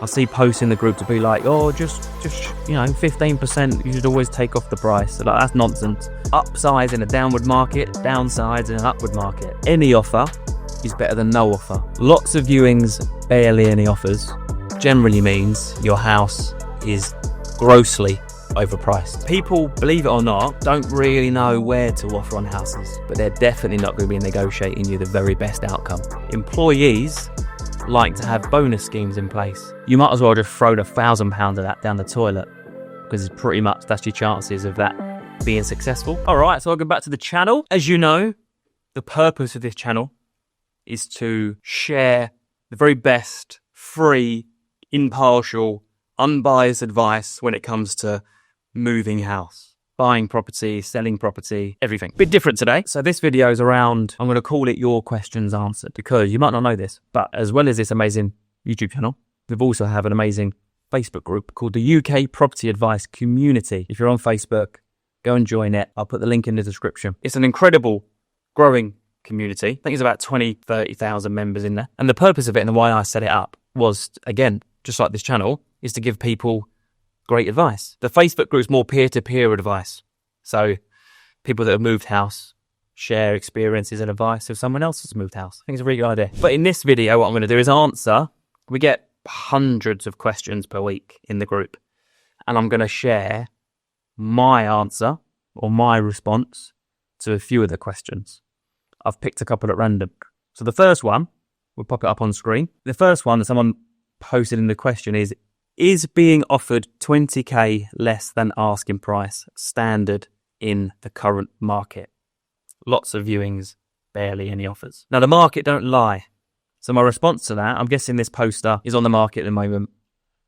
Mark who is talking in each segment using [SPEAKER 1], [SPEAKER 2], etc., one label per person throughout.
[SPEAKER 1] I see posts in the group to be like, oh, just 15%, you should always take off the price. Like, that's nonsense. Upsize in a downward market, downsize in an upward market. Any offer is better than no offer. Lots of viewings, barely any offers, generally means your house is grossly overpriced. People, believe it or not, don't really know where to offer on houses, but they're definitely not going to be negotiating you the very best outcome. Employees like to have bonus schemes in place. You might as well just throw the £1,000 of that down the toilet, because it's pretty much that's your chances of that being successful. All right, so welcome back to the channel. As you know, the purpose of this channel is to share the very best, free, impartial, unbiased advice when it comes to moving house, buying property, selling property, everything. Bit different today. So this video is around, I'm going to call it Your Questions Answered, because you might not know this, but as well as this amazing YouTube channel, we also have an amazing Facebook group called the UK Property Advice Community. If you're on Facebook, go and join it. I'll put the link in the description. It's an incredible growing community. I think it's about 30,000 members in there. And the purpose of it and why I set it up was, again, just like this channel, is to give people great advice. The Facebook group is more peer-to-peer advice. So people that have moved house share experiences and advice of someone else that's moved house. I think it's a really good idea. But in this video, what I'm going to do is answer. We get hundreds of questions per week in the group. And I'm going to share my answer or my response to a few of the questions. I've picked a couple at random. So the first one, we'll pop it up on screen. The first one that someone posted in the question is being offered 20k less than asking price standard in the current market? Lots of viewings, barely any offers. Now, the market don't lie. So my response to that, I'm guessing this poster is on the market at the moment.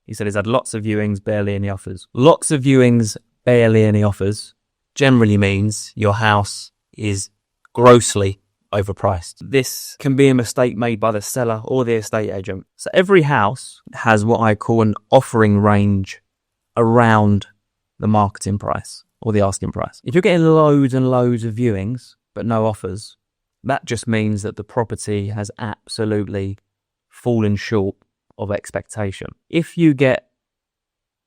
[SPEAKER 1] He said he's had lots of viewings, barely any offers. Lots of viewings, barely any offers generally means your house is grossly overpriced. This can be a mistake made by the seller or the estate agent. So every house has what I call an offering range around the marketing price or the asking price. If you're getting loads and loads of viewings but no offers, that just means that the property has absolutely fallen short of expectation. If you get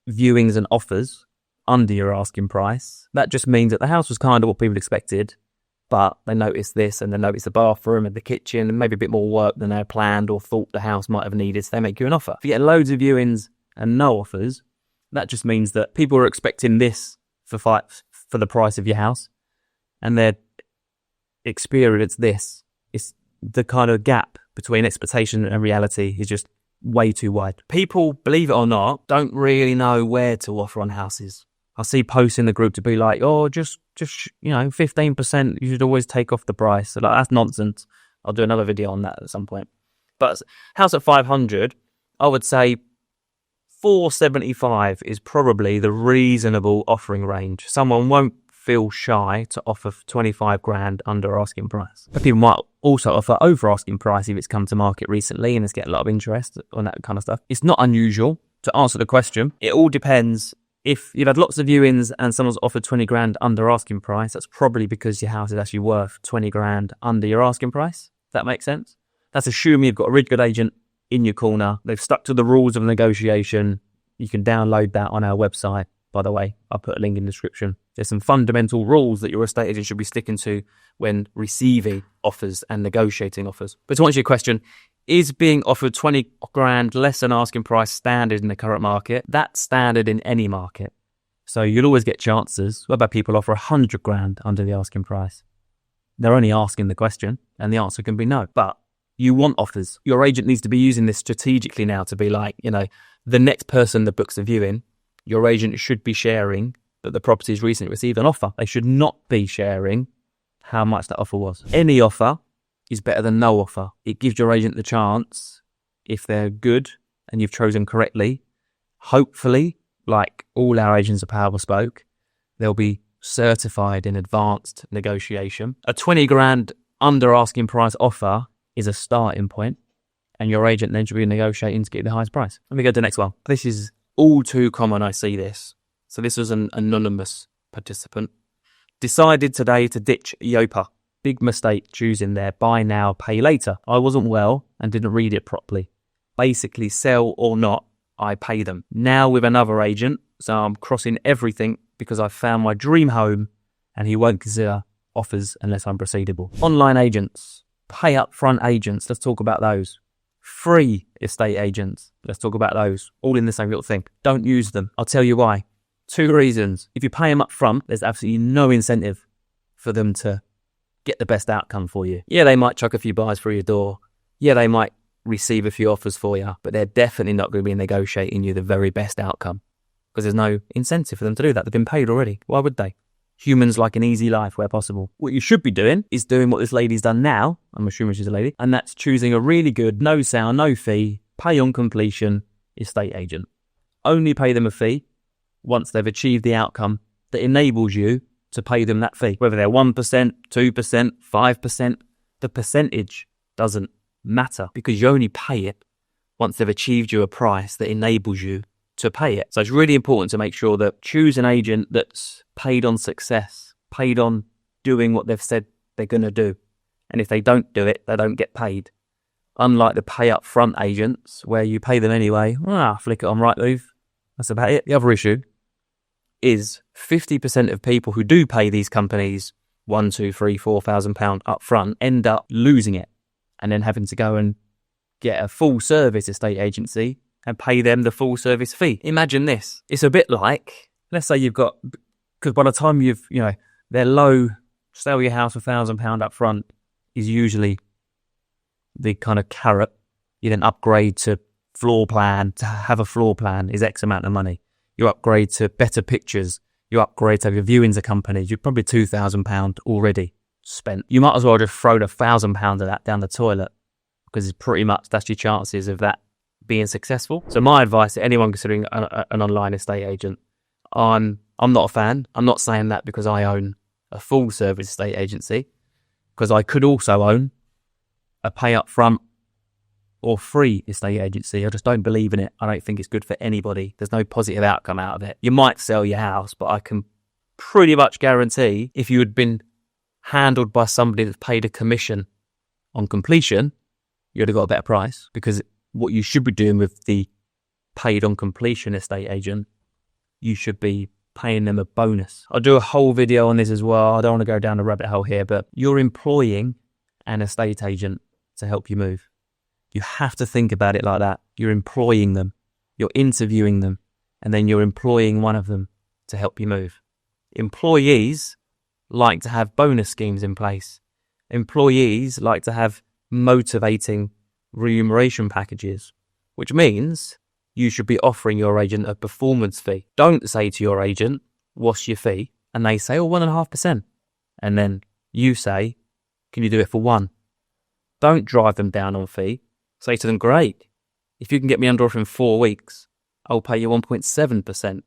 [SPEAKER 1] viewings and offers under your asking price, that just means that the house was kind of what people expected, but they noticed this and they noticed the bathroom and the kitchen and maybe a bit more work than they had planned or thought the house might have needed, so they make you an offer. If you get loads of viewings and no offers, that just means that people are expecting this for the price of your house, and their experience this. It's the kind of gap between expectation and reality is just way too wide. People, believe it or not, don't really know where to offer on houses. I see posts in the group to be like, oh, just 15%, you should always take off the price. So like, that's nonsense. I'll do another video on that at some point. But house at 500, I would say 475 is probably the reasonable offering range. Someone won't feel shy to offer 25 grand under asking price. But people might also offer over asking price if it's come to market recently and it's getting a lot of interest on that kind of stuff. It's not unusual. To answer the question, it all depends. If you've had lots of viewings and someone's offered 20 grand under asking price, that's probably because your house is actually worth 20 grand under your asking price. If that makes sense. That's assuming you've got a really good agent in your corner. They've stuck to the rules of negotiation. You can download that on our website. By the way, I'll put a link in the description. There's some fundamental rules that your estate agent should be sticking to when receiving offers and negotiating offers. But to answer your question, is being offered 20 grand less than asking price standard in the current market? That's standard in any market. So you'll always get chances. What about people offer 100 grand under the asking price? They're only asking the question and the answer can be no. But you want offers. Your agent needs to be using this strategically now to be like, the next person that books a viewing, your agent should be sharing that the property's recently received an offer. They should not be sharing how much that offer was. Any offer is better than no offer. It gives your agent the chance, if they're good and you've chosen correctly, hopefully, like all our agents are Power Bespoke, they'll be certified in advanced negotiation. A 20 grand under asking price offer is a starting point, and your agent then should be negotiating to get the highest price. Let me go to the next one. This is all too common, I see this. So this was an anonymous participant. Decided today to ditch Yopa. Big mistake choosing their buy now, pay later. I wasn't well and didn't read it properly. Basically, sell or not, I pay them. Now with another agent, so I'm crossing everything because I found my dream home and he won't consider offers unless I'm proceedable. Online agents, pay upfront agents, let's talk about those. Free estate agents, let's talk about those. All in the same little thing. Don't use them. I'll tell you why. 2 reasons. If you pay them up front, there's absolutely no incentive for them to get the best outcome for you. Yeah, they might chuck a few buys through your door. Yeah, they might receive a few offers for you, but they're definitely not going to be negotiating you the very best outcome because there's no incentive for them to do that. They've been paid already. Why would they? Humans like an easy life where possible. What you should be doing is doing what this lady's done now. I'm assuming she's a lady. And that's choosing a really good, no sale, no fee, pay on completion estate agent. Only pay them a fee once they've achieved the outcome that enables you to pay them that fee. Whether they're 1%, 2%, 5%, the percentage doesn't matter because you only pay it once they've achieved you a price that enables you to pay it. So it's really important to make sure that choose an agent that's paid on success, paid on doing what they've said they're going to do. And if they don't do it, they don't get paid. Unlike the pay up front agents where you pay them anyway, flick it on Rightmove. That's about it. The other issue is 50% of people who do pay these companies £1,000, £2,000, £3,000, £4,000 up front end up losing it and then having to go and get a full service estate agency and pay them the full service fee. Imagine this. It's a bit like, let's say you've got, because by the time they're low, sell your house for £1,000 up front is usually the kind of carrot. You then upgrade to floor plan. To have a floor plan is X amount of money. You upgrade to better pictures. You upgrade to have your viewings accompanied. You're probably £2,000 already spent. You might as well just throw the £1,000 of that down the toilet because it's pretty much, that's your chances of that being successful. So my advice to anyone considering an online estate agent, I'm not a fan. I'm not saying that because I own a full service estate agency, because I could also own a pay up front or free estate agency. I just don't believe in it. I don't think it's good for anybody. There's no positive outcome out of it. You might sell your house, but I can pretty much guarantee if you had been handled by somebody that's paid a commission on completion, you'd have got a better price, because what you should be doing with the paid on completion estate agent, you should be paying them a bonus. I'll do a whole video on this as well. I don't want to go down a rabbit hole here, but you're employing an estate agent to help you move. You have to think about it like that. You're employing them, you're interviewing them, and then you're employing one of them to help you move. Employees like to have bonus schemes in place. Employees like to have motivating remuneration packages, which means you should be offering your agent a performance fee. Don't say to your agent, what's your fee? And they say, 1.5%. And then you say, can you do it for 1? Don't drive them down on fee. Say to them, great. If you can get me under offer in 4 weeks, I'll pay you 1.7%.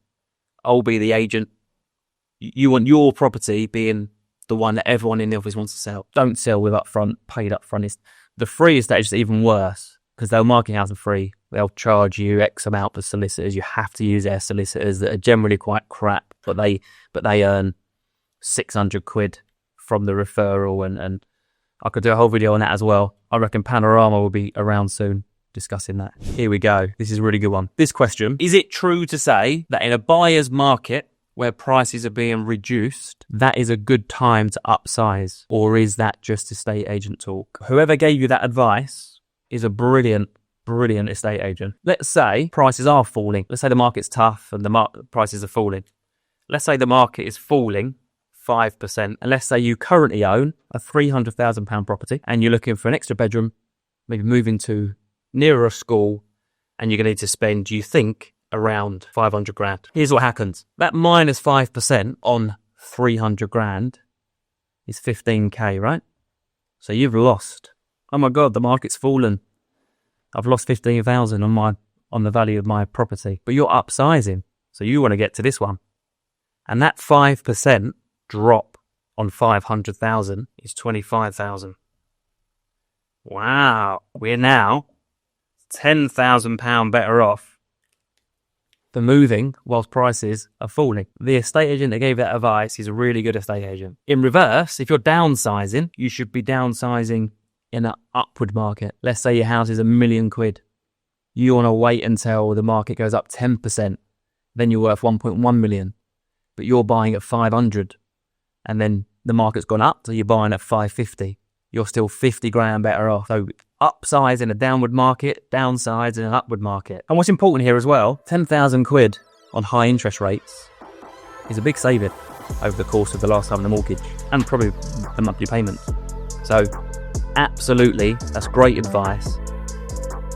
[SPEAKER 1] I'll be the agent. You want your property being the one that everyone in the office wants to sell. Don't sell with upfront, paid upfront. The free estate is even worse because they'll market your house for free. They'll charge you X amount for solicitors. You have to use their solicitors that are generally quite crap, but they earn 600 quid from the referral. And I could do a whole video on that as well. I reckon Panorama will be around soon discussing that. Here we go. This is a really good one. This question, is it true to say that in a buyer's market where prices are being reduced, that is a good time to upsize? Or is that just estate agent talk? Whoever gave you that advice is a brilliant estate agent. Let's say prices are falling. Let's say the market's tough and the prices are falling. Let's say the market is falling 5%. And let's say you currently own a £300,000 property and you're looking for an extra bedroom, maybe moving to nearer a school, and you're going to need to spend, you think, around 500 grand. Here's what happens. That minus 5% on 300 grand is 15k, right? So you've lost. Oh my God, the market's fallen. I've lost 15,000 on the value of my property. But you're upsizing. So you want to get to this one. And that 5% drop on 500,000 is 25,000. Wow. We're now £10,000 better off for moving whilst prices are falling. The estate agent that gave that advice is a really good estate agent. In reverse, if you're downsizing, you should be downsizing in an upward market. Let's say your house is £1 million. You want to wait until the market goes up 10%, then you're worth 1.1 million, but you're buying at 500, and then the market's gone up, so you're buying at 550. You're still 50 grand better off. So upsize in a downward market, downsize in an upward market. And what's important here as well, 10,000 quid on high interest rates is a big saving over the course of the lifetime of the mortgage and probably the monthly payments. So absolutely, that's great advice.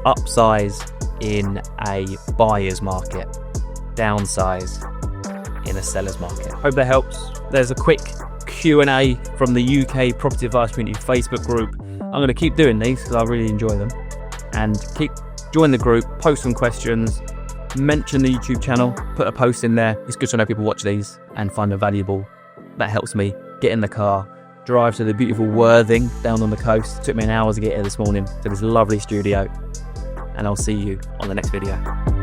[SPEAKER 1] Upsize in a buyer's market, downsize in a seller's market. Hope that helps. There's a quick Q&A from the UK Property Advice Community Facebook group. I'm going to keep doing these because I really enjoy them. And join the group, post some questions, mention the YouTube channel, put a post in there. It's good to know people watch these and find them valuable. That helps me get in the car, drive to the beautiful Worthing down on the coast. It took me an hour to get here this morning to this lovely studio. And I'll see you on the next video.